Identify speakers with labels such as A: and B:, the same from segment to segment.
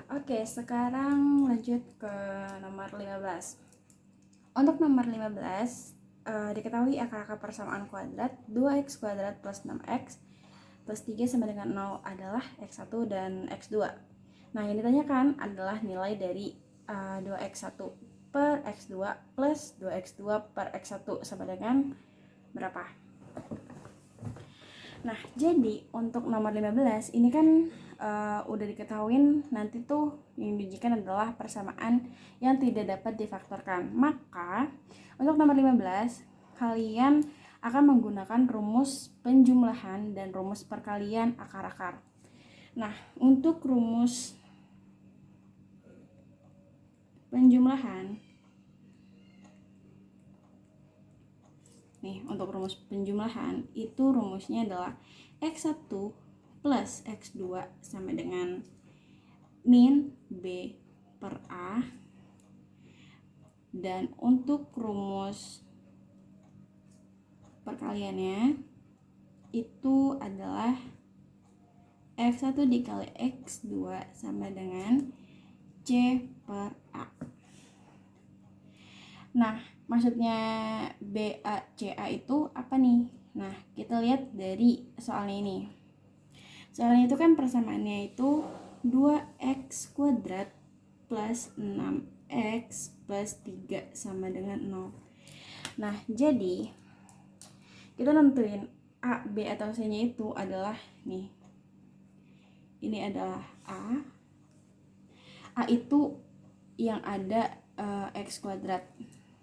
A: Oke, sekarang lanjut ke nomor 15. Untuk nomor 15, diketahui akar-akar persamaan kuadrat 2x kuadrat plus 6x plus 3 sama dengan 0 adalah x1 dan x2. Nah, yang ditanyakan adalah nilai dari 2x1 per x2 plus 2x2 per x1 sama dengan berapa? Nah, jadi untuk nomor 15 ini kan udah diketahuin nanti tuh yang diujikan adalah persamaan yang tidak dapat difaktorkan. Maka untuk nomor 15 kalian akan menggunakan rumus penjumlahan dan rumus perkalian akar-akar. Nah, untuk rumus penjumlahan untuk rumus penjumlahan itu rumusnya adalah x1 plus x2 sama dengan min B per A, dan untuk rumus perkaliannya itu adalah x1 dikali x2 sama dengan C per A. Nah, maksudnya BACA itu apa nih? Nah, kita lihat dari soalnya ini. Soalnya itu kan persamaannya itu 2x kuadrat plus 6x plus 3 sama dengan 0. Nah, jadi kita nentuin A, B, atau C nya itu adalah nih. Ini adalah A. A itu yang ada x kuadrat.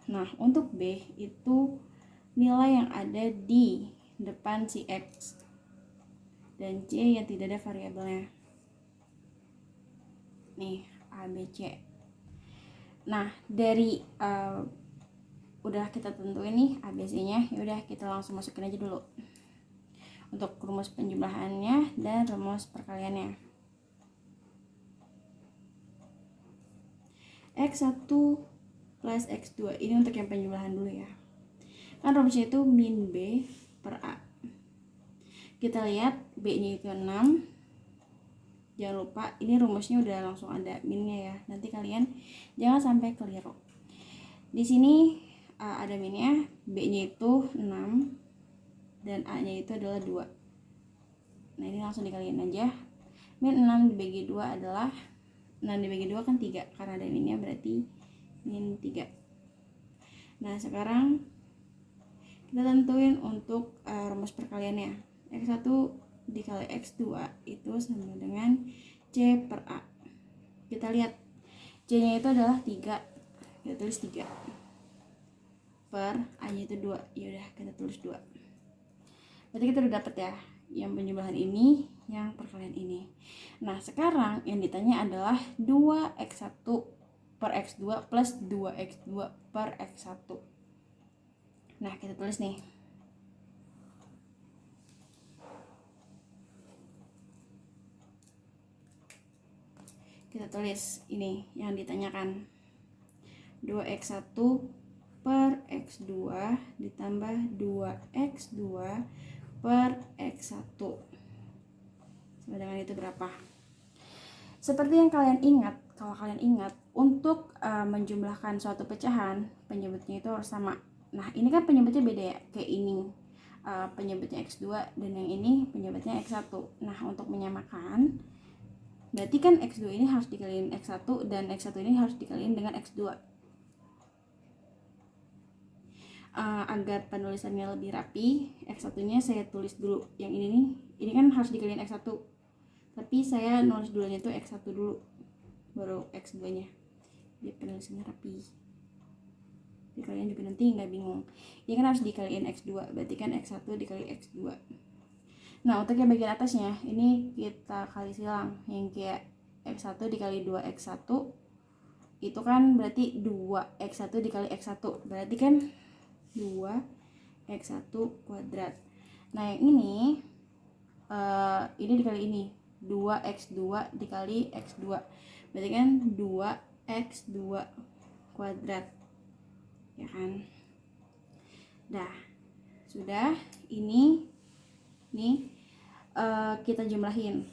A: Nah, untuk B itu nilai yang ada di depan si x, dan C yang tidak ada variabelnya. Nih, A, B, C. Nah, dari udah kita tentuin nih A, B, C nya, yaudah kita langsung masukin aja dulu untuk rumus penjumlahannya dan rumus perkaliannya. X1 plus X2 ini untuk yang penjumlahan dulu ya. Kan rumusnya itu min B per A. Kita lihat B-nya itu 6. Jangan lupa ini rumusnya udah langsung ada minnya ya. Nanti kalian jangan sampai keliru. Di sini ada minnya, B-nya itu 6 dan A-nya itu adalah 2. Nah, ini langsung dikaliin aja. Min 6 dibagi 2 adalah 6 dibagi 2 kan 3, karena ada minnya berarti min 3. Nah, sekarang kita tentuin untuk rumus perkaliannya. X1 dikali X2 itu sama dengan C per A. Kita lihat C nya itu adalah 3, kita tulis 3 per A nya itu 2, yaudah kita tulis 2. Berarti kita udah dapet ya yang penjumlahan ini, yang perkalian ini. Nah, sekarang yang ditanya adalah 2x1 per x2 plus 2x2 per x1. Nah, kita tulis nih. Kita tulis ini yang ditanyakan. 2x1 per x2 ditambah 2x2 per x1 sama dengan itu berapa? Seperti yang kalian ingat, kalau kalian ingat untuk menjumlahkan suatu pecahan, penyebutnya itu harus sama. Nah, ini kan penyebutnya beda ya, kayak ini penyebutnya x2 dan yang ini penyebutnya x1. Nah, untuk menyamakan berarti kan x2 ini harus dikaliin x1 dan x1 ini harus dikaliin dengan x2. Agar penulisannya lebih rapi, x1 nya saya tulis dulu yang ini nih, ini kan harus dikaliin x1, tapi saya nulis dulunya itu x1 dulu baru x2 nya, biar penulisannya rapi. Jadi kalian juga nanti nggak bingung, ini kan harus dikaliin x2, berarti kan x1 dikali x2. Nah, untuk yang bagian atasnya ini kita kali silang, yang kayak x1 dikali 2x1 itu kan berarti 2x1 dikali x1, berarti kan 2x1 kuadrat. Nah, yang ini dikali ini 2x2 dikali x2, berarti kan 2x2 kuadrat ya kan. Dah, sudah. Ini nih kita jumlahin.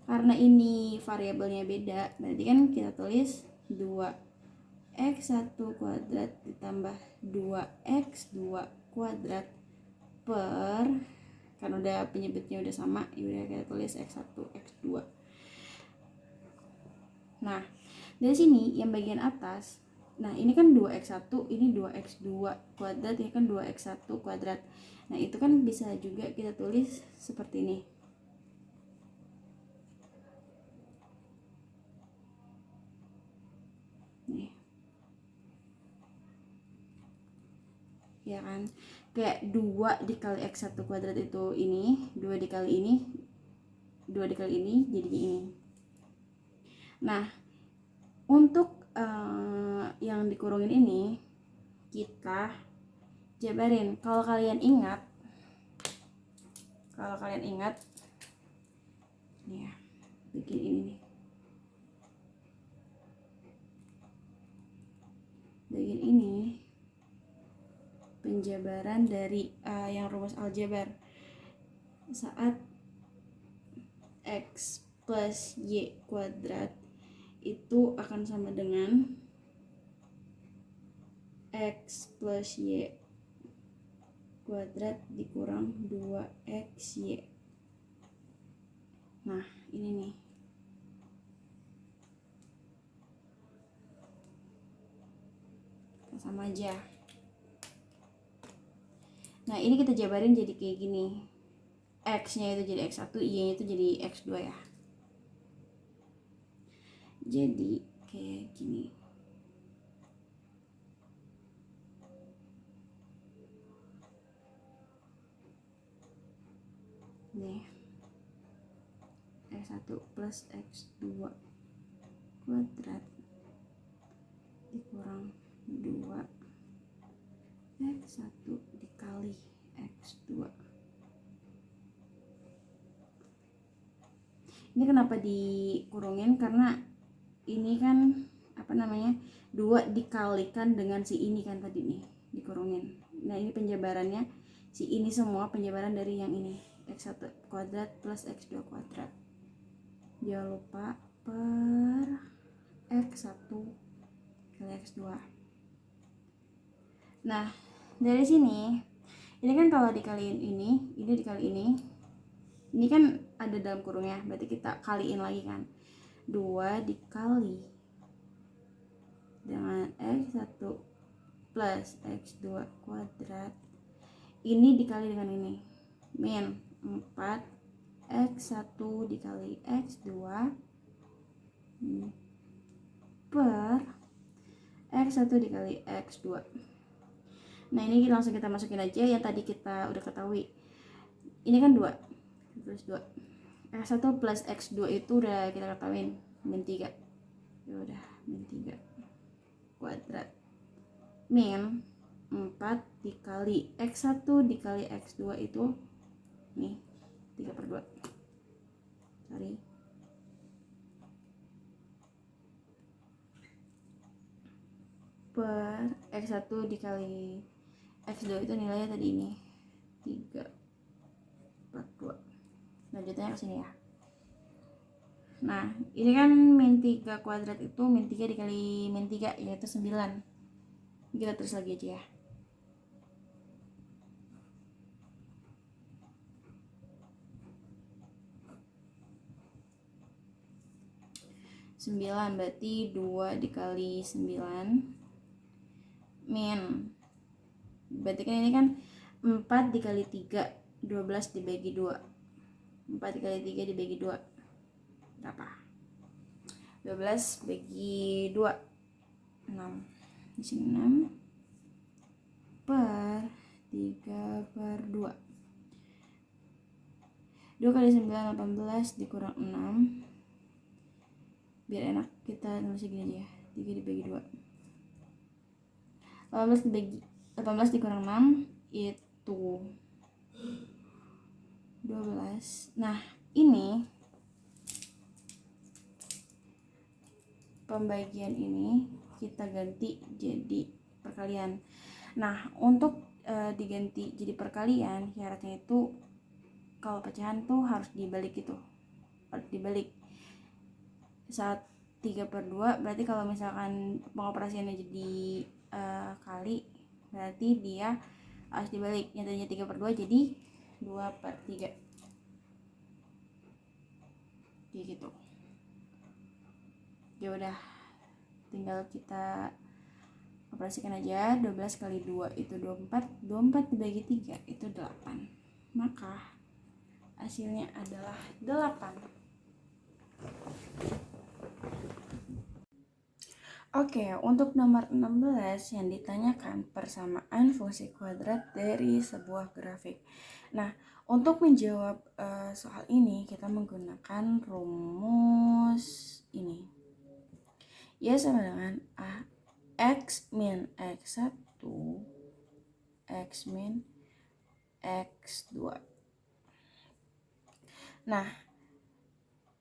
A: Karena ini variabelnya beda, berarti kan kita tulis 2x1 kuadrat ditambah 2x2 kuadrat per, kan udah penyebutnya udah sama, ya kita tulis x1 x2. Nah, dari sini yang bagian atas, nah ini kan 2x1, ini 2x2 kuadrat, ini kan 2x1 kuadrat. Nah, itu kan bisa juga kita tulis seperti ini. Nih. Ya kan? Kayak 2 dikali x1 kuadrat itu ini, 2 dikali ini, 2 dikali ini jadinya ini. Nah, untuk yang dikurungin ini kita jabarin. Kalau kalian ingat nih ya, bikin ini nih, bagian ini penjabaran dari yang rumus aljabar saat x plus y kuadrat itu akan sama dengan x plus y kuadrat dikurang 2xy. Nah, ini nih. Sama aja. Nah, ini kita jabarin jadi kayak gini. X-nya itu jadi x1, y-nya itu jadi x2 ya. Jadi kayak gini. Nih. X1 plus x2 kuadrat dikurang 2 x1 dikali x2. Ini kenapa dikurungin? Karena ini kan apa namanya, 2 dikalikan dengan si ini kan tadi nih dikurungin. Nah, ini penjabarannya si ini semua penjabaran dari yang ini, x1 kuadrat plus x2 kuadrat. Jangan lupa per x1 kali x2. Nah, dari sini ini kan kalau dikaliin ini dikali ini kan ada dalam kurungnya, berarti kita kaliin lagi kan, 2 dikali dengan x1 plus x2 kuadrat ini dikali dengan ini min 4 x1 dikali x2 per x1 dikali x2. Nah, ini langsung kita masukin aja yang tadi kita udah ketahui. Ini kan 2 plus 2, x1 plus x2 itu udah kita ketahuin min 3. Ya udah, min 3 kuadrat min 4 dikali x1 dikali x2 itu nih 3/2. Sorry. Per x1 dikali x2 itu nilainya tadi ini 3/2. Lanjutnya ke sini ya. Nah, ini kan min 3 kuadrat itu min 3 dikali min 3 yaitu 9. Kita terus lagi aja ya. Sembilan berarti 2 dikali 9 min, berarti kan ini kan 4 dikali 3 12 dibagi 2, 4 dikali 3 dibagi 2 berapa? 12 bagi 2 6. Di sini 6 per 3/2. 2 kali 9 18 dikurang 6. Biar enak kita nulis gini aja ya. 3 dibagi 2. 18 dikurang 6 itu 12. Nah, ini pembagian ini kita ganti jadi perkalian. Nah, untuk diganti jadi perkalian, syaratnya itu kalau pecahan tuh harus dibalik gitu, harus dibalik. saat 3/2 berarti kalau misalkan pengoperasiannya jadi kali, berarti dia harus dibalik, yang tadinya 3/2 jadi 2/3 kayak gitu. Ya udah, tinggal kita operasikan aja. 12 kali 2 itu 24, 24 dibagi 3 itu 8, maka hasilnya adalah 8. Oke, untuk nomor 16 yang ditanyakan persamaan fungsi kuadrat dari sebuah grafik. Nah, untuk menjawab soal ini kita menggunakan rumus ini. Ya sama dengan X min X1 X min X2. Nah,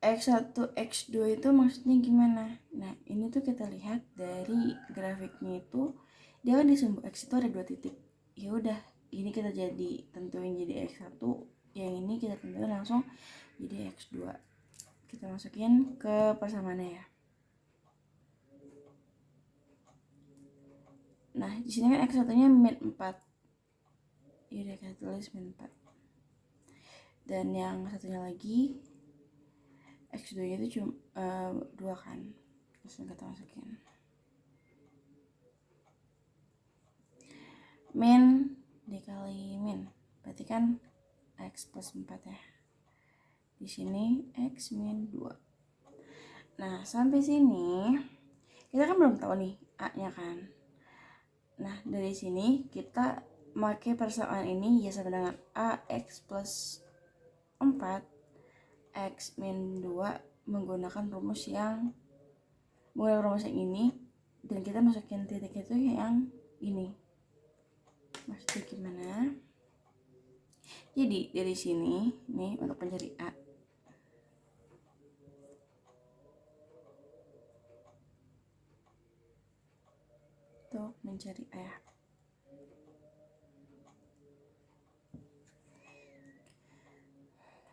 A: X1 X2 itu maksudnya gimana? Nah, ini tuh kita lihat dari grafiknya itu dia kan di sumbu X itu ada 2 titik. Ya udah, ini kita jadi tentuin jadi X1, yang ini kita tentuin langsung jadi X2. Kita masukin ke persamaannya ya. Nah, di sini kan X1-nya min 4. Ya udah kita tulis min 4. Dan yang satunya lagi X2 itu cuma 2 kan. Langsung kita masukin. Min dikali min berarti kan X plus 4 ya. Di sini X min 2. Nah, sampai sini kita kan belum tahu nih A-nya kan. Nah, dari sini kita pakai persamaan ini ya sama dengan AX plus 4 X min 2 menggunakan rumus yang ini, dan kita masukin titik itu yang ini. Maksudnya gimana? Jadi dari sini nih untuk mencari A, untuk mencari A.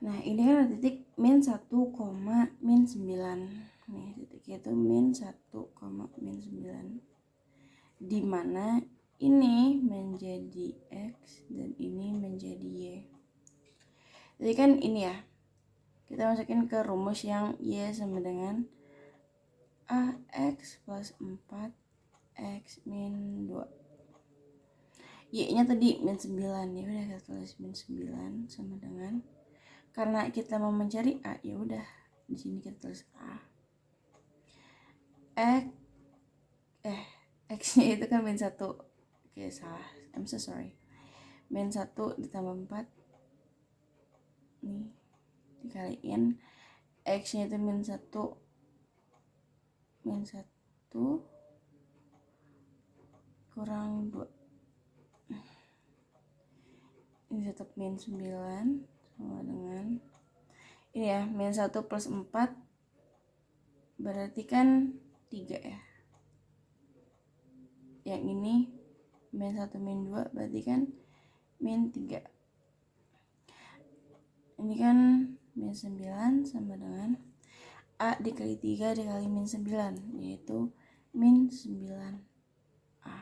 A: Nah, ini kan ada titik min 1, min 9. Nih, titik itu min 1, min 9. Di mana ini menjadi X dan ini menjadi Y. Jadi kan ini ya, kita masukin ke rumus yang Y sama dengan AX plus 4 X min 2. Y-nya tadi min 9. Ya udah kita tulis min 9 sama dengan, karena kita mau mencari A, ya udah di sini kita tulis A. X-nya itu kan min 1. Oke, salah. I'm so sorry. Min 1 ditambah 4. Nih, dikaliin X-nya itu min 1. Min 1 kurang 2. Ini tetap min 9 sama dengan ini ya, min 1 plus 4 berarti kan 3 ya. Yang ini min 1 min 2 berarti kan min 3. Ini kan min 9 sama dengan A dikali 3 dikali min 9, yaitu min 9A.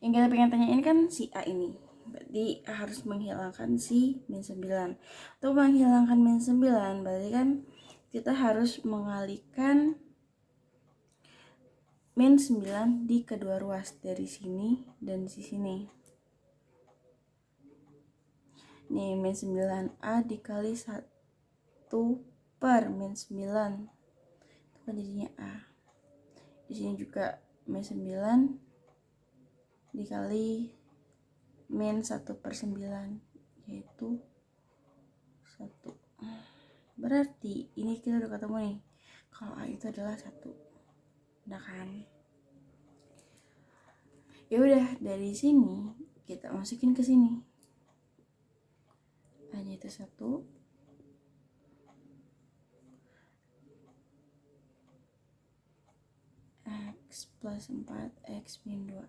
A: Yang kita pengen tanya ini kan si A ini, berarti harus menghilangkan si min 9. Untuk menghilangkan min 9 berarti kan kita harus mengalihkan min 9 di kedua ruas, dari sini dan di sini. Nih, min 9A dikali 1 per min 9 itu kan jadinya A. Di sini juga min 9 dikali min 1 per 9 yaitu 1. Berarti ini kita udah ketemu nih kalau A itu adalah 1. Udah kan? Ya udah, dari sini kita masukin ke sini. A-nya itu 1. X plus 4 X min 2.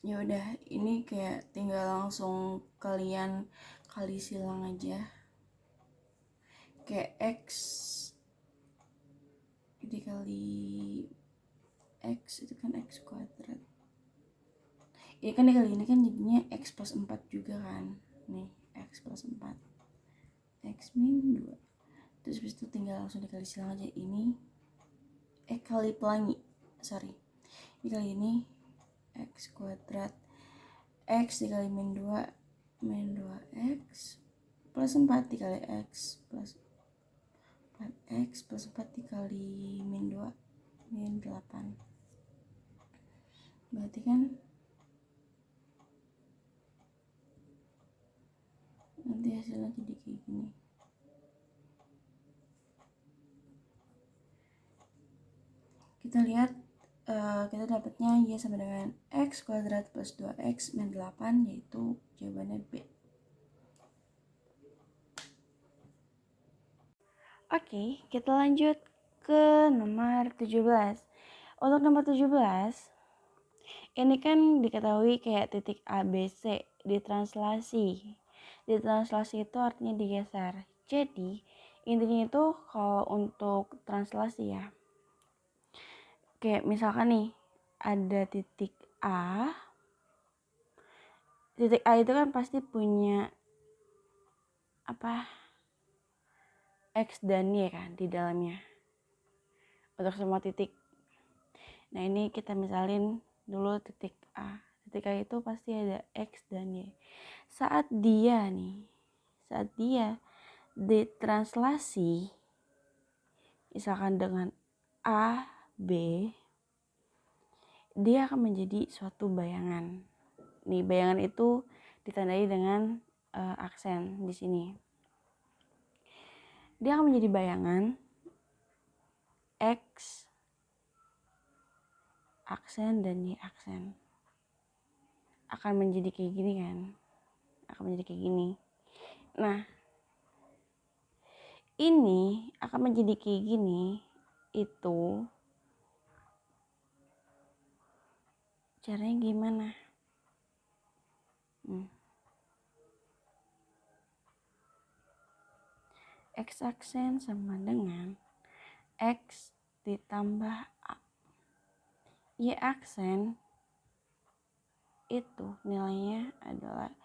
A: Ya udah, ini kayak tinggal langsung kalian kali silang aja, kayak X dikali X itu kan X kuadrat, ini kan dikali ini kan jadinya X plus 4 juga kan, nih X plus 4 X min 2, terus habis itu tinggal langsung dikali silang aja, ini kali pelangi, ini kali ini X kuadrat X dikali min 2 X plus 4 dikali X plus 4X plus 4 dikali min 2 min 8, berarti kan nanti hasilnya jadi kayak gini. Kita lihat kita dapatnya Y sama dengan X kuadrat plus 2X min 8, yaitu jawabannya B. Oke, kita lanjut ke nomor 17. Untuk nomor 17, ini kan diketahui kayak titik A, B, C ditranslasi. Ditranslasi itu artinya digeser. Jadi, intinya itu kalau untuk translasi ya, kayak misalkan nih, ada titik A. Titik A itu kan pasti punya X dan Y kan di dalamnya untuk semua titik. Nah, ini kita misalin dulu titik A. Titik A itu pasti ada X dan Y. Saat dia ditranslasi misalkan dengan A, B, dia akan menjadi suatu bayangan. Nih, bayangan itu ditandai dengan aksen di sini. Dia akan menjadi bayangan X aksen dan Y aksen. Akan menjadi kayak gini kan. Akan menjadi kayak gini. Nah, ini akan menjadi kayak gini. Itu caranya gimana? X aksen sama dengan X ditambah A. Y aksen itu nilainya adalah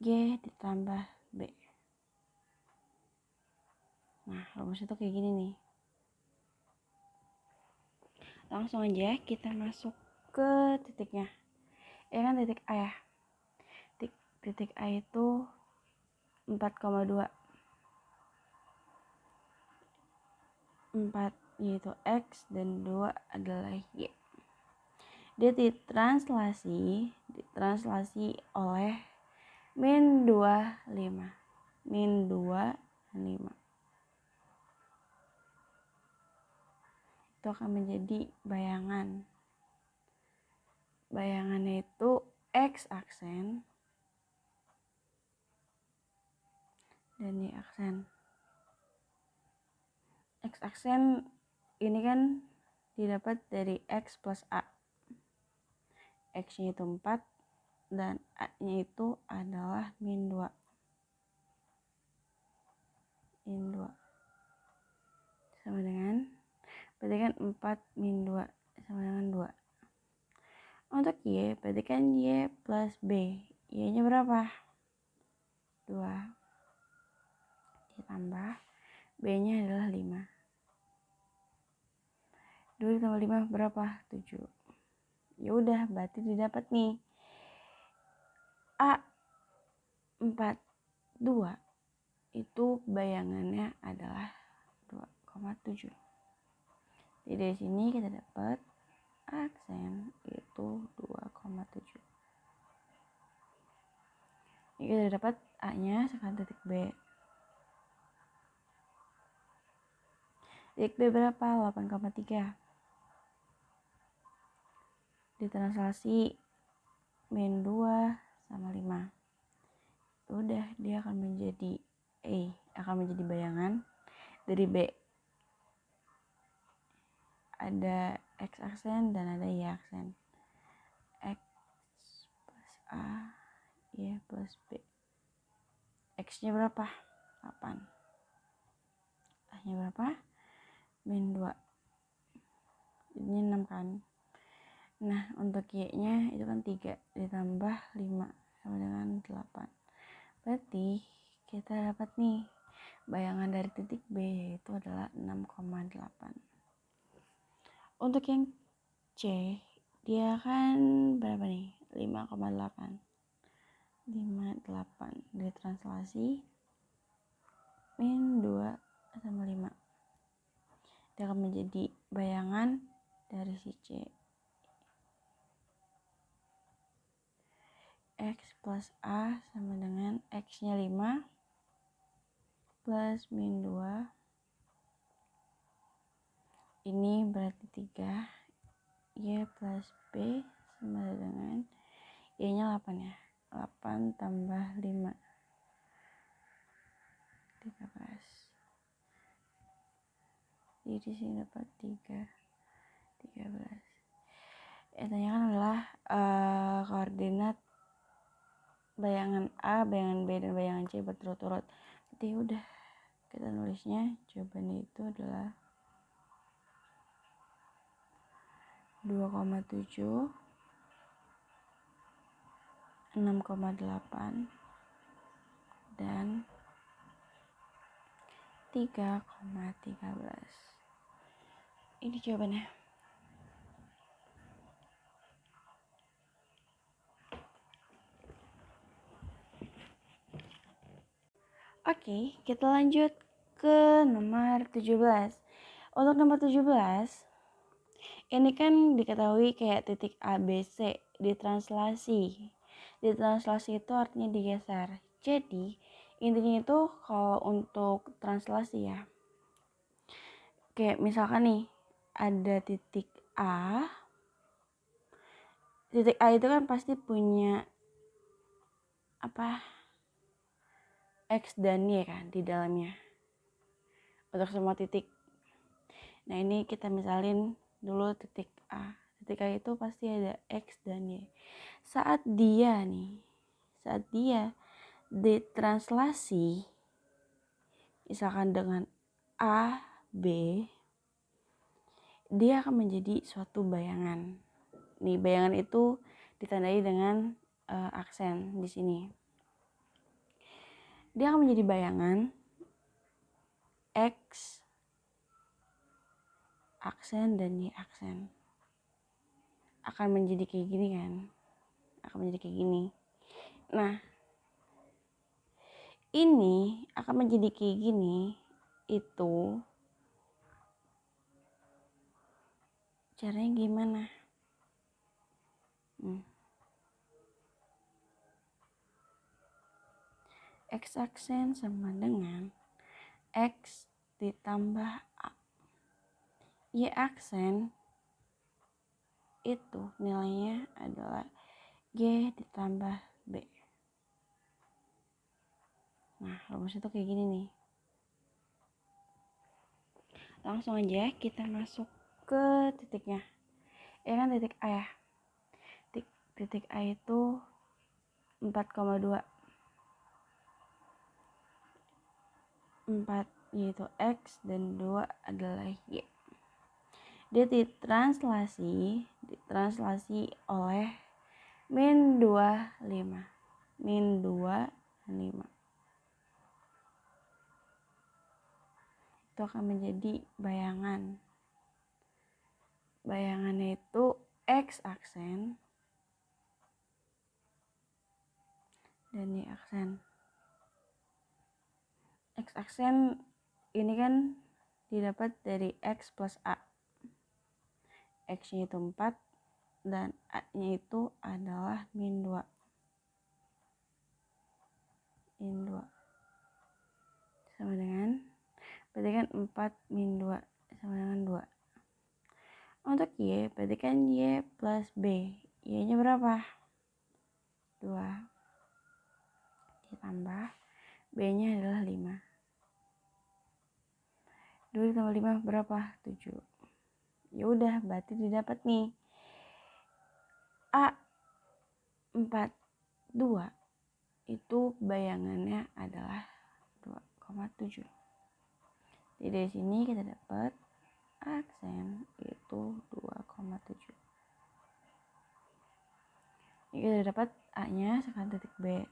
A: G ditambah B. Nah, rumusnya tuh kayak gini nih. Langsung aja kita masuk ke titiknya. Ya kan titik A ya. Titik A itu 4,2. 4 yaitu X dan 2 adalah Y. Dia ditranslasi oleh min 25. Min 25. Itu akan menjadi bayangan. Bayangannya itu X aksen dan Y aksen. X aksen ini kan didapat dari X plus A. X-nya itu 4 dan A-nya itu adalah min 2. Min 2. Sama dengan, berarti kan 4 min 2 sama dengan 2. Untuk Y, berarti kan Y plus B. Y-nya berapa? 2. Ditambah B-nya adalah 5. 2 ditambah 5 berapa? 7. Ya udah, berarti didapat nih A 42 itu bayangannya adalah 2,7. Jadi dari sini kita dapat aksen itu 2,7. Ini kita dapat A-nya sekarang titik B. Titik B berapa? 8,3. Ditranslasi min 2 sama 5. Udah, dia akan menjadi bayangan dari B. Ada X aksen dan ada Y aksen. X plus A, Y plus B. X-nya berapa? 8. A-nya berapa? Min 2. Jadinya 6 kan. Nah, untuk Y-nya itu kan 3 ditambah 5 sama dengan 8. Berarti kita dapat nih bayangan dari titik B yaitu adalah 6,8. Untuk yang C, dia kan berapa nih? 5,8. 58 ditranslasi min 2 sama 5. Dia akan menjadi bayangan dari si C. X plus A sama dengan X-nya 5 plus min 2. Ini berarti 3. Y plus B sama dengan Y-nya 8 ya. 8 tambah 5. 13. Jadi di sini dapat 13. Yang tanyakan adalah koordinat bayangan A, bayangan B, dan bayangan C berturut-turut. Berarti udah kita nulisnya jawabannya itu adalah 2,7, 6,8, dan 3,13. Ini jawabannya. Oke, kita lanjut ke nomor 17. Untuk nomor 17, ini kan diketahui kayak titik ABC ditranslasi. Ditranslasi itu artinya digeser. Jadi, intinya itu kalau untuk translasi ya. Kayak misalkan nih, ada titik A. Titik A itu kan pasti punya X dan Y kan di dalamnya. Untuk semua titik. Nah, ini kita misalin dulu titik A. Titik A itu pasti ada X dan Y. Saat dia ditranslasi misalkan dengan A, B, dia akan menjadi suatu bayangan. Nih, bayangan itu ditandai dengan aksen di sini. Dia akan menjadi bayangan X aksen dan Y aksen. Akan menjadi kayak gini kan? Akan menjadi kayak gini. Nah, ini akan menjadi kayak gini itu caranya gimana? X aksen sama dengan X ditambah A. Y aksen itu nilainya adalah Y ditambah B. Nah, rumus itu kayak gini nih. Langsung aja kita masuk ke titiknya. Ya kan titik A ya. Titik A itu 4,2. 4 yaitu X dan 2 adalah Y. Dia ditranslasi oleh min 25. Min 25. Itu akan menjadi bayangan. Bayangannya itu X aksen dan Y aksen. X aksen ini kan didapat dari X plus A. X-nya itu 4 dan A-nya itu adalah min 2. Min 2. Sama dengan, berarti kan 4 min 2 sama dengan 2. Untuk Y, berarti kan Y plus B. Y-nya berapa? 2. Ditambah B-nya adalah 5. 2 ditambah 5 berapa? 7. Ya udah, berarti didapat nih A 42 itu bayangannya adalah Jadi dari sini kita dapat aksen itu 2,7. Ini kita dapat A-nya, sekarang titik B.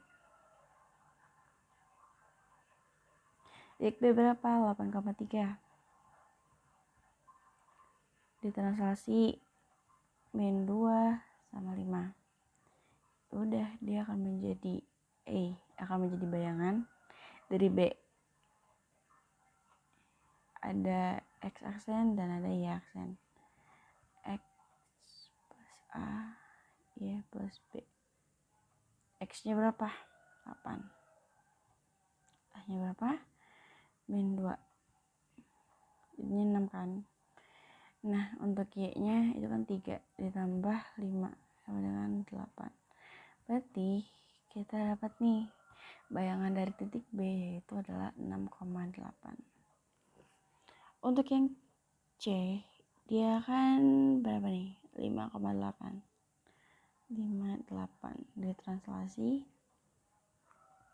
A: Titik B berapa? 8,3. Ditranslasi min 2 sama 5. Udah, dia akan menjadi bayangan dari B. Ada X aksen dan ada Y aksen. X plus A, Y plus B. X-nya berapa? 8. A-nya berapa? Min 2. Jadinya 6 kan. Nah, untuk Y-nya itu kan 3 ditambah 5 sama dengan 8. Berarti kita dapat nih bayangan dari titik B itu adalah 6,8. Untuk yang C, dia kan berapa nih? 5,8. 58 ditranslasi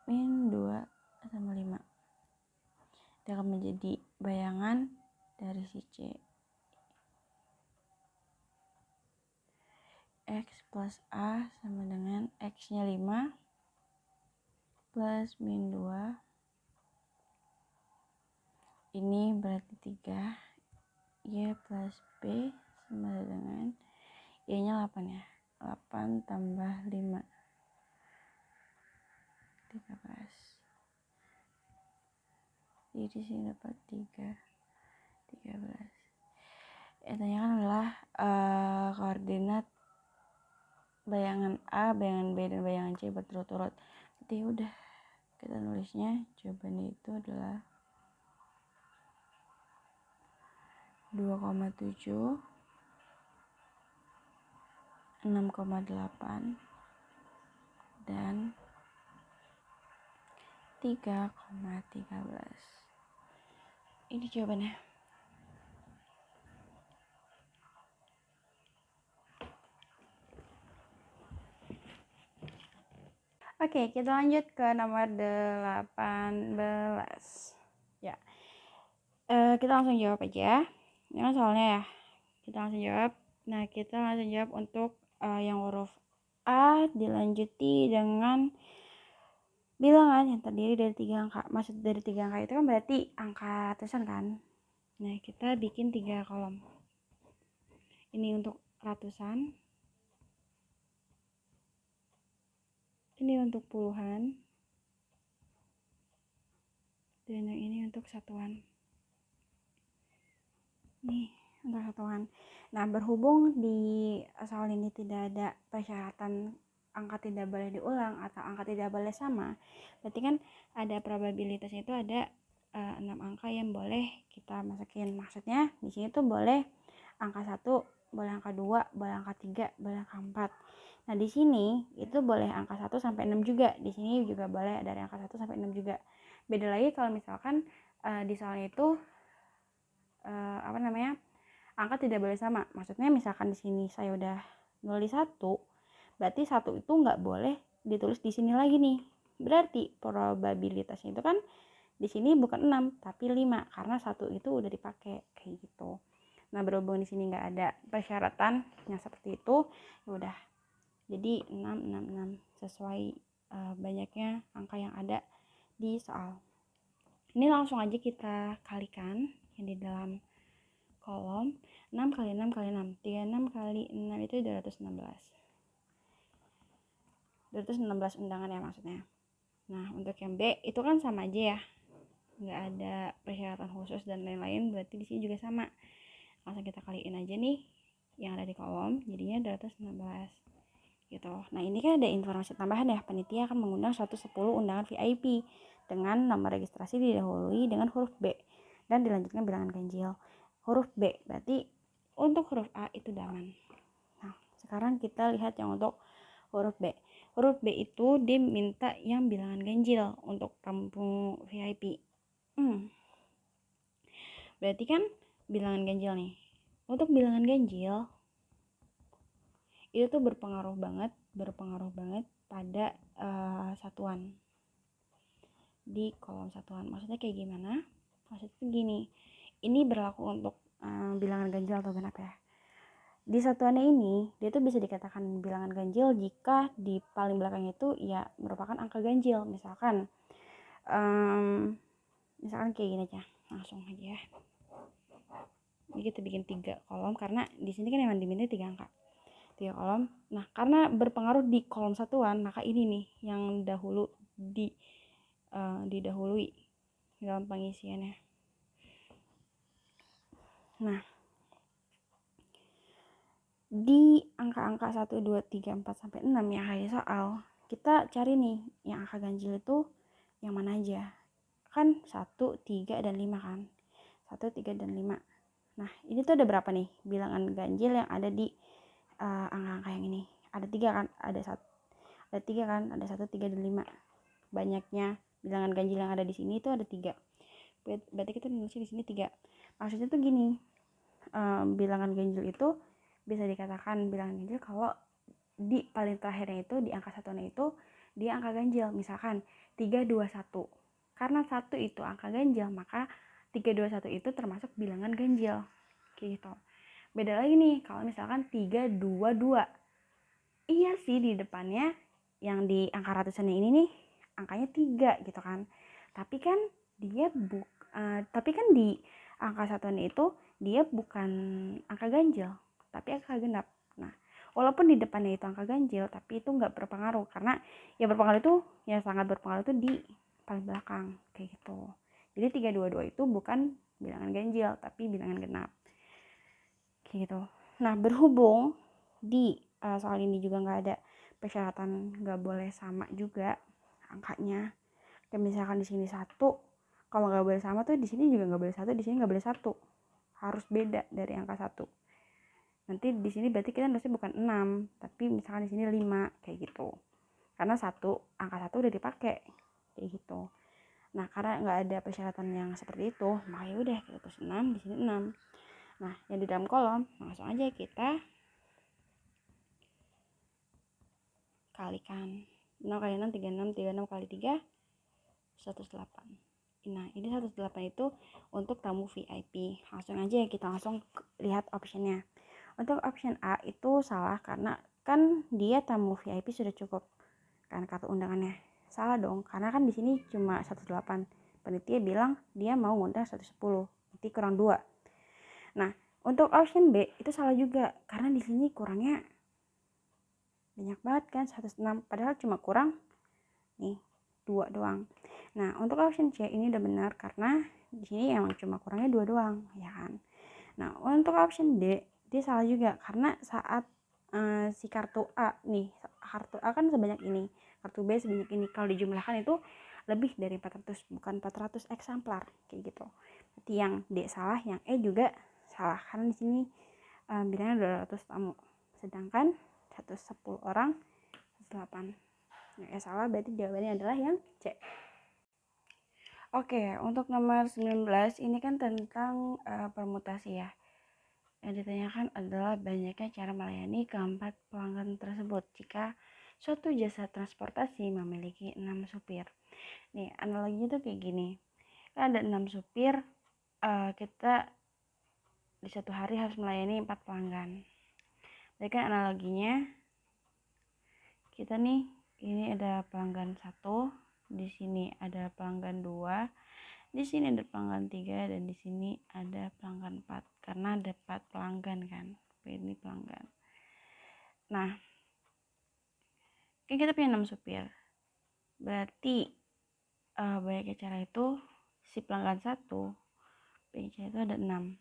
A: min 2 sama 5. Dia akan menjadi bayangan dari si C. X plus A sama dengan X-nya 5 plus min 2. Ini berarti 3. Y plus B sama dengan Y-nya 8 ya. 8 tambah 5. 13. Jadi di sini dapat 13. Yang tanyakan adalah koordinat bayangan A, bayangan B, dan bayangan C berturut-turut. Jadi udah, kita nulisnya jawabannya itu adalah 2,7, 6,8, dan 3,13. Ini jawabannya. Oke, kita lanjut ke nomor 18. Ya. Kita langsung jawab aja. Ini kan soalnya ya. Kita langsung jawab. Nah, kita langsung jawab untuk yang huruf A dilanjuti dengan bilangan yang terdiri dari 3 angka. Maksud dari 3 angka itu kan berarti angka ratusan kan. Nah, kita bikin 3 kolom. Ini untuk ratusan. Ini untuk puluhan. Dan yang ini untuk satuan. Nih, untuk satuan. Nah, berhubung di soal ini tidak ada persyaratan angka tidak boleh diulang atau angka tidak boleh sama, berarti kan ada probabilitasnya itu ada 6 angka yang boleh kita masukin. Maksudnya di sini tuh boleh angka 1, boleh angka 2, boleh angka 3, boleh angka 4. Nah, di sini itu boleh angka 1 sampai 6 juga. Di sini juga boleh dari angka 1 sampai 6 juga. Beda lagi kalau misalkan di soalnya itu angka tidak boleh sama. Maksudnya misalkan di sini saya udah nulis 1, berarti 1 itu nggak boleh ditulis di sini lagi nih. Berarti probabilitasnya itu kan di sini bukan 6 tapi 5 karena 1 itu udah dipakai kayak gitu. Nah, berhubung di sini nggak ada persyaratan yang seperti itu, ya udah. Jadi 6 sesuai banyaknya angka yang ada di soal. Ini langsung aja kita kalikan yang di dalam kolom. 6 kali 6 kali 6, 36 kali 6 itu 216. 216 undangan ya maksudnya. Nah, untuk yang B itu kan sama aja ya, nggak ada persyaratan khusus dan lain-lain, berarti di sini juga sama. Langsung kita kaliin aja nih yang ada di kolom, jadinya 216 gitu. Nah, ini kan ada informasi tambahan ya, panitia akan mengundang 110 undangan VIP dengan nomor registrasi didahului dengan huruf B dan dilanjutkan bilangan ganjil huruf B. Berarti untuk huruf A itu Daman. Nah, sekarang kita lihat yang untuk huruf B. Huruf B itu diminta yang bilangan ganjil untuk kampung VIP. Berarti kan bilangan ganjil nih. Untuk bilangan ganjil itu tuh berpengaruh banget pada satuan. di kolom satuan. Maksudnya kayak gimana? Maksudnya gini, ini berlaku untuk bilangan ganjil atau genap ya. Di satuannya ini, dia tuh bisa dikatakan bilangan ganjil jika di paling belakang itu ya merupakan angka ganjil. Misalkan kayak gini aja, langsung aja ya. Ini kita bikin 3 kolom karena di sini kan emang diminta 3 angka. 3 kolom. Nah, karena berpengaruh di kolom satuan, maka ini nih yang dahulu didahului dalam pengisiannya. Nah, di angka-angka 1, 2, 3, 4, sampai 6 yang kayak soal, kita cari nih yang angka ganjil itu yang mana aja. Kan 1, 3, dan 5 kan. 1, 3, dan 5. Nah, ini tuh ada berapa nih bilangan ganjil yang ada di angka-angka yang ini? Ada 3 kan? Ada 3 kan? Ada 1, 3, dan 5. Banyaknya bilangan ganjil yang ada di sini itu ada 3. Berarti kita nulisnya di sini 3. Maksudnya tuh gini, bilangan ganjil itu bisa dikatakan bilangan ganjil kalau di paling terakhirnya itu di angka satunya itu dia angka ganjil. Misalkan 3, 2, 1. Karena 1 itu angka ganjil, maka 3, 2, 1 itu termasuk bilangan ganjil. Kayak gitu. Beda lagi nih kalau misalkan 3, 2, 2. Iya sih di depannya yang di angka ratusannya ini nih angkanya 3 gitu kan. Tapi kan di angka satuannya itu dia bukan angka ganjil, tapi angka genap. Nah, walaupun di depannya itu angka ganjil, tapi itu nggak berpengaruh karena ya berpengaruh itu ya sangat berpengaruh itu di paling belakang kayak gitu. Jadi 322 itu bukan bilangan ganjil, tapi bilangan genap kayak gitu. Nah, berhubung di soal ini juga nggak ada persyaratan nggak boleh sama juga angkanya. Kayak misalkan di sini 1, kalau nggak boleh sama tuh di sini juga nggak boleh 1, di sini nggak boleh 1, harus beda dari angka 1. Nanti di sini berarti kita nulisnya bukan 6, tapi misalkan di sini 5 kayak gitu. Karena angka 1 udah dipakai kayak gitu. Nah, karena nggak ada persyaratan yang seperti itu, maka ya udah kita tulis 6, di sini 6. Nah, yang di dalam kolom langsung aja kita kalikan. 6 kali 6 36, 36 kali 3 108. Nah, ini 108 itu untuk tamu VIP. Langsung aja kita langsung lihat optionnya. Untuk option A itu salah karena kan dia tamu VIP sudah cukup kan kartu undangannya. Salah dong, karena kan di sini cuma 108. Panitia bilang dia mau ngundang 110, berarti kurang 2. Nah, untuk option B itu salah juga karena di sini kurangnya banyak banget kan, 106, padahal cuma kurang nih 2 doang. Nah, untuk option C ini udah benar karena di sini emang cuma kurangnya 2 doang, ya kan. Nah, untuk option D dia salah juga karena saat si kartu A nih, kartu A kan sebanyak ini, kartu B sebanyak ini, kalau dijumlahkan itu lebih dari 400, bukan 400 eksemplar kayak gitu. Berarti yang D salah, yang E juga salah karena di sini bilangnya 200 tamu, sedangkan 110 orang 108. Yang E salah, berarti jawabannya adalah yang C. Oke, untuk nomor 19 ini kan tentang permutasi ya. Yang ditanyakan adalah banyaknya cara melayani keempat pelanggan tersebut jika suatu jasa transportasi memiliki 6 supir. Nih, analoginya tuh kayak gini. Kan ada 6 supir, kita di satu hari harus melayani 4 pelanggan. Jadi kan analoginya kita nih, ini ada pelanggan 1, di sini ada pelanggan 2, di sini ada pelanggan 3, dan di sini ada pelanggan 4 karena ada 4 pelanggan kan. Ini pelanggan. Nah, kan kita punya 6 supir. Berarti banyaknya cara itu si pelanggan 1 banyaknya cara itu ada 6.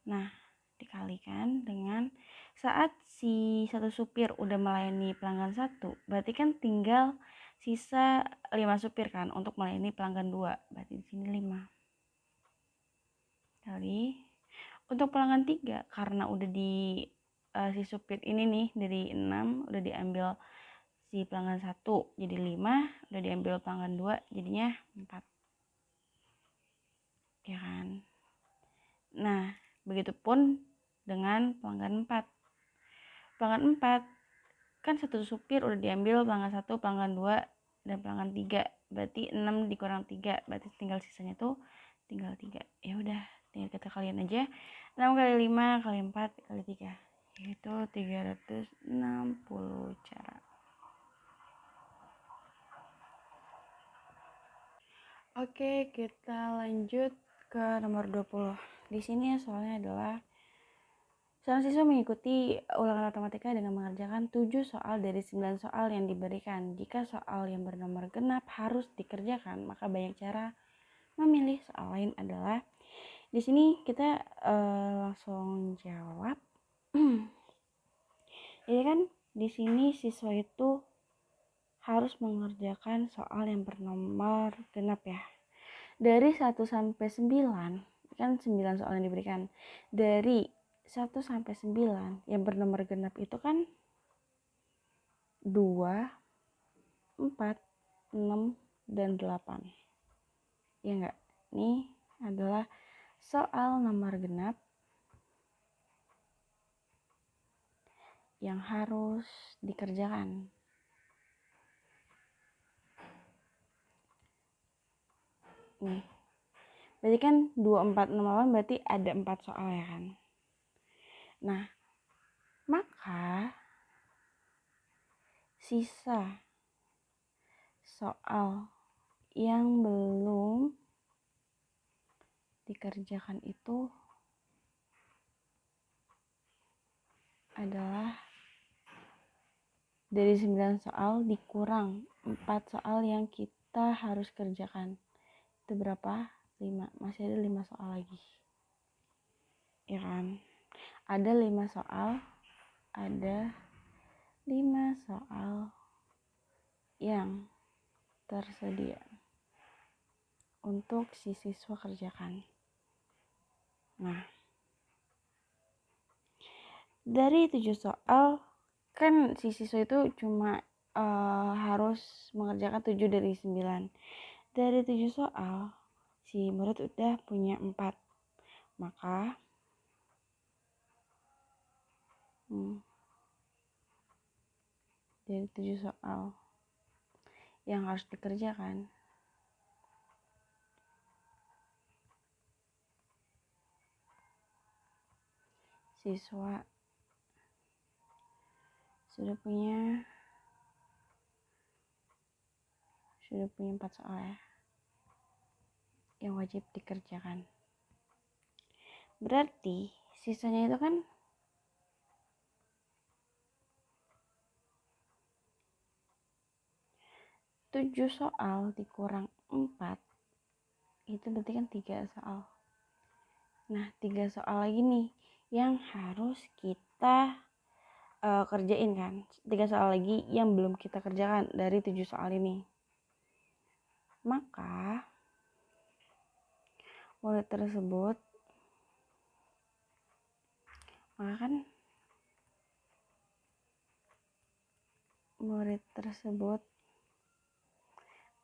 A: Nah, dikalikan dengan saat si satu supir udah melayani pelanggan 1, berarti kan tinggal sisa 5 supir kan untuk melayani pelanggan 2. Berarti di sini 5. Kali untuk pelanggan 3 karena udah di si supir ini nih dari 6 udah diambil si pelanggan 1 jadi 5, udah diambil pelanggan 2 jadinya 4. Ya kan? Nah, begitupun dengan pelanggan 4. Pelanggan 4 kan satu supir udah diambil pelanggan 1, pelanggan 2, dan pelanggan 3. berarti 6 dikurang 3, berarti tinggal sisanya tuh tinggal 3. Ya udah, tinggal kita kalian aja. 6 kali 5 kali 4 kali 3, yaitu 360 cara. Oke, kita lanjut ke nomor 20. Di sini soalnya adalah seorang siswa mengikuti ulangan matematika dengan mengerjakan 7 soal dari 9 soal yang diberikan. Jika soal yang bernomor genap harus dikerjakan, maka banyak cara memilih soal lain adalah. Di sini kita langsung jawab. Jadi kan di sini siswa itu harus mengerjakan soal yang bernomor genap ya. Dari 1 sampai 9, kan 9 soal yang diberikan. Dari 1 sampai 9 yang bernomor genap itu kan 2, 4, 6, dan 8. Ya enggak? Ini adalah soal nomor genap yang harus dikerjakan. Nih, berarti kan 2, 4, 6, 8 berarti ada 4 soal ya kan. Nah, maka sisa soal yang belum dikerjakan itu adalah dari 9 soal dikurang 4 soal yang kita harus kerjakan. Itu berapa? 5. Masih ada 5 soal lagi. Ya kan? Ada 5 soal. Ada 5 soal yang tersedia untuk si siswa kerjakan. Nah, dari 7 soal kan si siswa itu cuma harus mengerjakan 7 dari 9. Dari 7 soal si murid udah punya 4. Maka dari 7 soal yang harus dikerjakan, siswa sudah punya 4 soal ya yang wajib dikerjakan. Berarti sisanya itu kan 7 soal dikurang 4 itu berarti kan 3 soal. Nah, 3 soal lagi nih yang harus kita kerjain kan. 3 soal lagi yang belum kita kerjakan dari 7 soal ini. Maka murid tersebut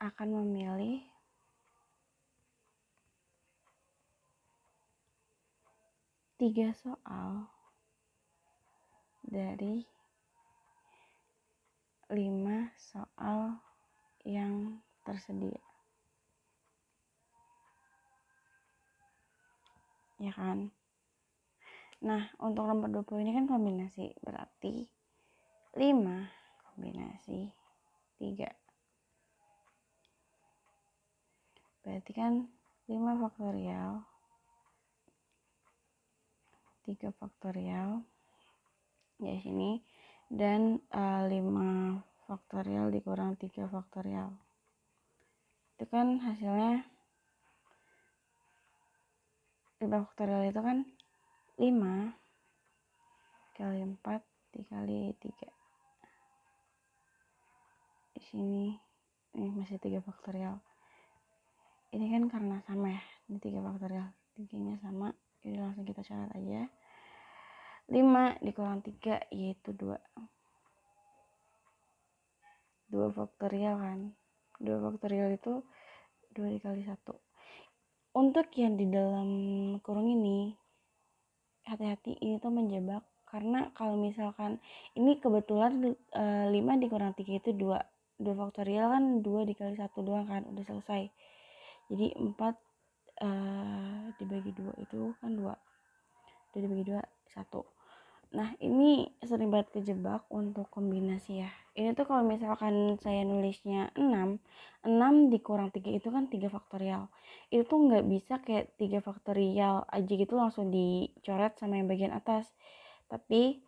A: akan memilih 3 soal dari 5 soal yang tersedia. Ya kan? Nah, untuk nomor 20 ini kan kombinasi, berarti 5 kombinasi 3. Berarti kan 5 faktorial 3 faktorial ya sini, dan 5 faktorial dikurang 3 faktorial. Itu kan hasilnya 5 faktorial itu kan 5 kali 4 dikali 3. Di sini ini masih 3 faktorial. Ini kan karena sama ya, ini 3 faktorial. 3-nya sama, jadi langsung kita catat aja. 5 dikurang 3 yaitu 2. 2 faktorial kan. 2 faktorial itu 2 dikali 1. Untuk yang di dalam kurung ini, hati-hati, ini tuh menjebak. Karena kalau misalkan ini kebetulan 5 dikurang 3 itu 2. 2 faktorial kan 2 dikali 1 doang kan, udah selesai. Jadi 4 dibagi 2 itu kan 2, udah dibagi 2 1. Nah ini sering banget kejebak untuk kombinasi ya. Ini tuh kalau misalkan saya nulisnya 6 dikurang 3 itu kan 3 faktorial. Itu tuh nggak bisa kayak 3 faktorial aja gitu langsung dicoret sama yang bagian atas. Tapi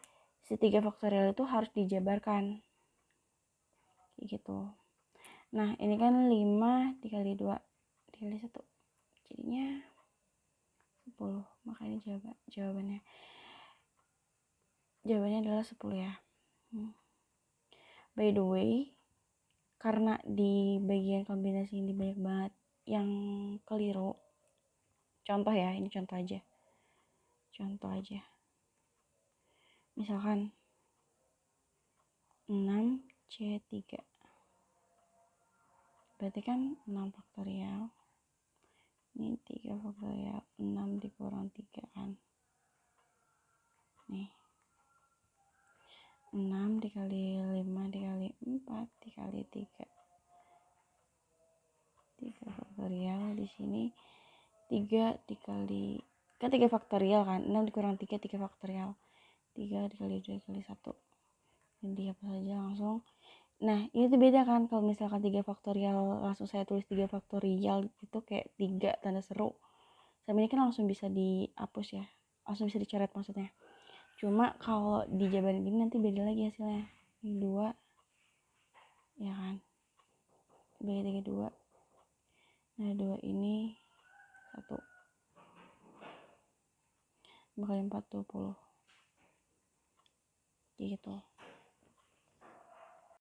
A: si 3 faktorial itu harus dijabarkan kayak gitu. Nah ini kan 5 dikali 2 dikali 1 jadinya 10. Makanya jawabannya adalah 10 ya. By the way, karena di bagian kombinasi ini banyak banget yang keliru. Contoh ya, ini contoh aja. Misalkan 6C3. Berarti kan 6 faktorial. Ini 3 faktorial. 6 dikurang 3 kan. Nih. 6 dikali 5 dikali 4 dikali 3. 3 faktorial di sini 3 dikali kan 3 faktorial kan, 6 dikurang 3 faktorial, 3 dikali 2 dikali 1 jadi apa saja langsung. Nah ini tuh beda kan, kalau misalkan 3 faktorial langsung saya tulis 3 faktorial itu kayak 3 tanda seru, sama ini kan langsung bisa dihapus ya, langsung bisa dicoret maksudnya. Cuma kalau dijabarin gini nanti beda lagi hasilnya, ini 2 ya kan, bagi 3 2. Nah 2 ini 1 bakal 40 gitu.